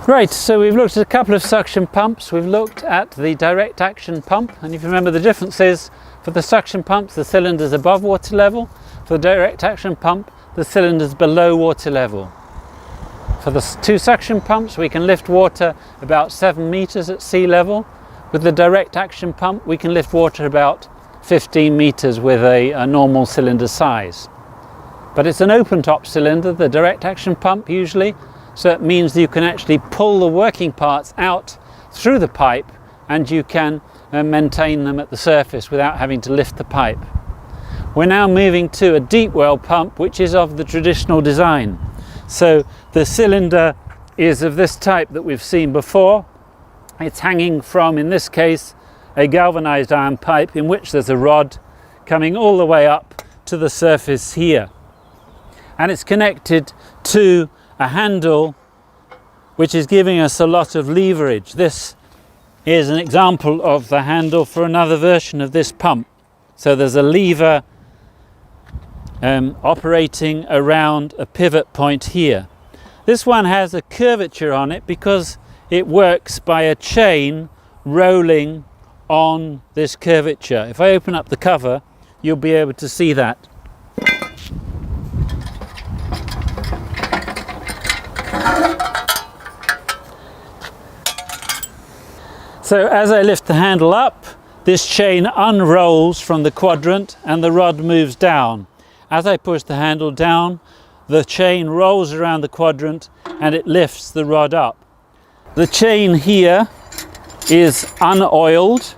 Right, so we've looked at a couple of suction pumps. We've looked at the direct action pump, and if you remember, the difference is for the suction pumps the cylinder's above water level, for the direct action pump the cylinder's below water level. For the two suction pumps we can lift water about 7 meters at sea level. With the direct action pump we can lift water about 15 meters with a normal cylinder size. But it's an open top cylinder, the direct action pump usually, so it means that you can actually pull the working parts out through the pipe and you can maintain them at the surface without having to lift the pipe. We're now moving to a deep well pump, which is of the traditional design. So the cylinder is of this type that we've seen before. It's hanging from, in this case, a galvanized iron pipe in which there's a rod coming all the way up to the surface here. And it's connected to a handle which is giving us a lot of leverage. This is an example of the handle for another version of this pump. So there's a lever operating around a pivot point here. This one has a curvature on it because it works by a chain rolling on this curvature. If I open up the cover, you'll be able to see that. So as I lift the handle up, this chain unrolls from the quadrant and the rod moves down. As I push the handle down, the chain rolls around the quadrant and it lifts the rod up. The chain here is unoiled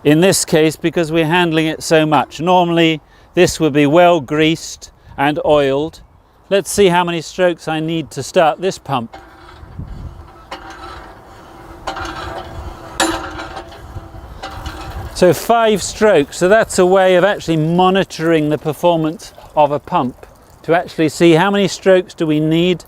in this case because we're handling it so much. Normally this would be well greased and oiled. Let's see how many strokes I need to start this pump. So 5 strokes, so that's a way of actually monitoring the performance of a pump, to actually see how many strokes do we need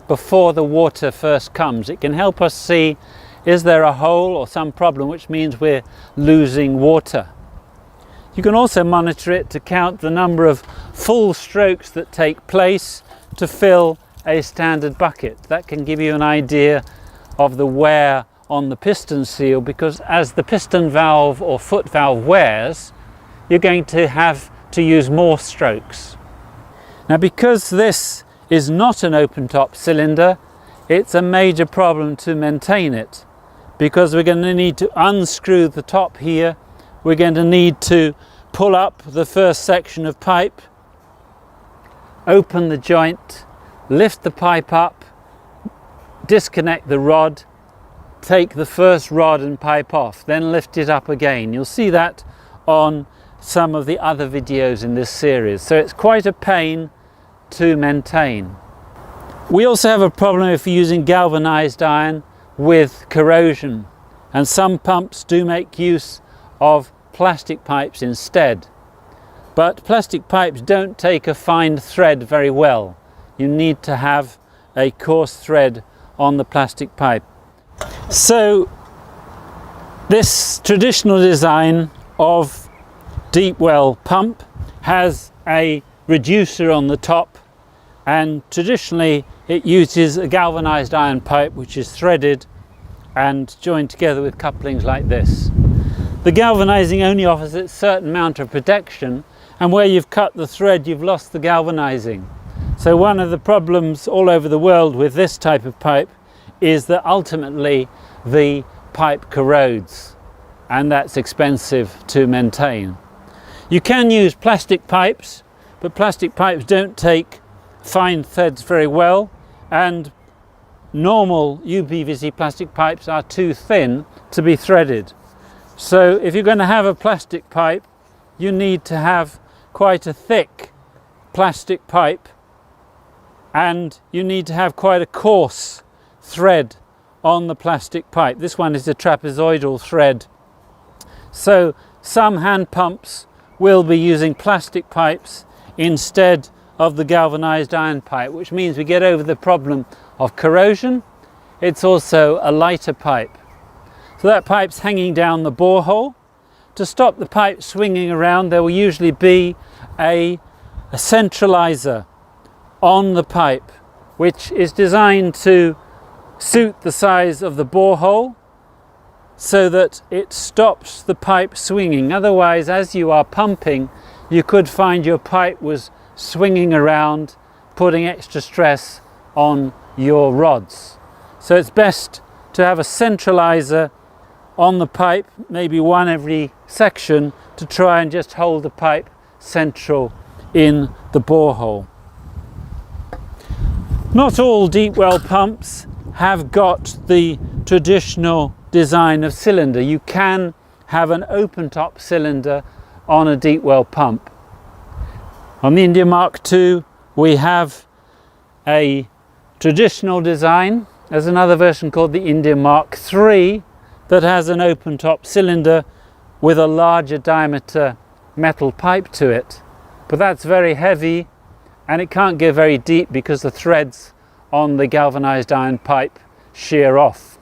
before the water first comes. It can help us see, is there a hole or some problem, which means we're losing water. You can also monitor it to count the number of full strokes that take place to fill a standard bucket. That can give you an idea of the wear on the piston seal, because as the piston valve or foot valve wears, you're going to have to use more strokes. Now, because this is not an open top cylinder, it's a major problem to maintain it, because we're going to need to unscrew the top here. We're going to need to pull up the first section of pipe, open the joint, lift the pipe up, disconnect the rod, take the first rod and pipe off, then lift it up again. You'll see that on some of the other videos in this series. So it's quite a pain to maintain. We also have a problem if you're using galvanized iron with corrosion, and some pumps do make use of plastic pipes instead. But plastic pipes don't take a fine thread very well. You need to have a coarse thread on the plastic pipe. So this traditional design of deep well pump has a reducer on the top, and traditionally it uses a galvanized iron pipe which is threaded and joined together with couplings like this. The galvanizing only offers a certain amount of protection, and where you've cut the thread you've lost the galvanizing. So one of the problems all over the world with this type of pipe is that ultimately the pipe corrodes, and that's expensive to maintain. You can use plastic pipes, but plastic pipes don't take fine threads very well, and normal UPVC plastic pipes are too thin to be threaded. So if you're going to have a plastic pipe, you need to have quite a thick plastic pipe, and you need to have quite a coarse thread on the plastic pipe. This one is a trapezoidal thread. So some hand pumps will be using plastic pipes instead of the galvanized iron pipe, which means we get over the problem of corrosion. It's also a lighter pipe. So that pipe's hanging down the borehole. To stop the pipe swinging around, there will usually be a centralizer on the pipe, which is designed to suit the size of the borehole so that it stops the pipe swinging. Otherwise, as you are pumping, you could find your pipe was swinging around, putting extra stress on your rods. So it's best to have a centralizer on the pipe, maybe one every section, to try and just hold the pipe central in the borehole. Not all deep well pumps have got the traditional design of cylinder. You can have an open top cylinder on a deep well pump. On the India Mark II we have a traditional design. There's another version called the India Mark III that has an open top cylinder with a larger diameter metal pipe to it, but that's very heavy and it can't go very deep because the threads on the galvanized iron pipe shear off.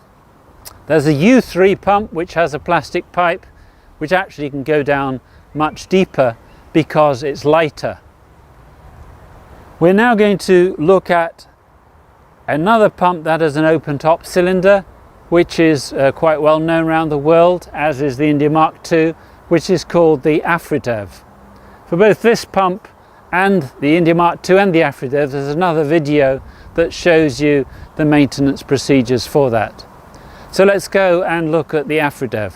There's a U3 pump which has a plastic pipe which actually can go down much deeper because it's lighter. We're now going to look at another pump that has an open top cylinder, which is quite well known around the world, as is the India Mark II, which is called the Aphrodev. For both this pump and the India Mark II and the Aphrodev, there's another video that shows you the maintenance procedures for that. So let's go and look at the Aphrodev.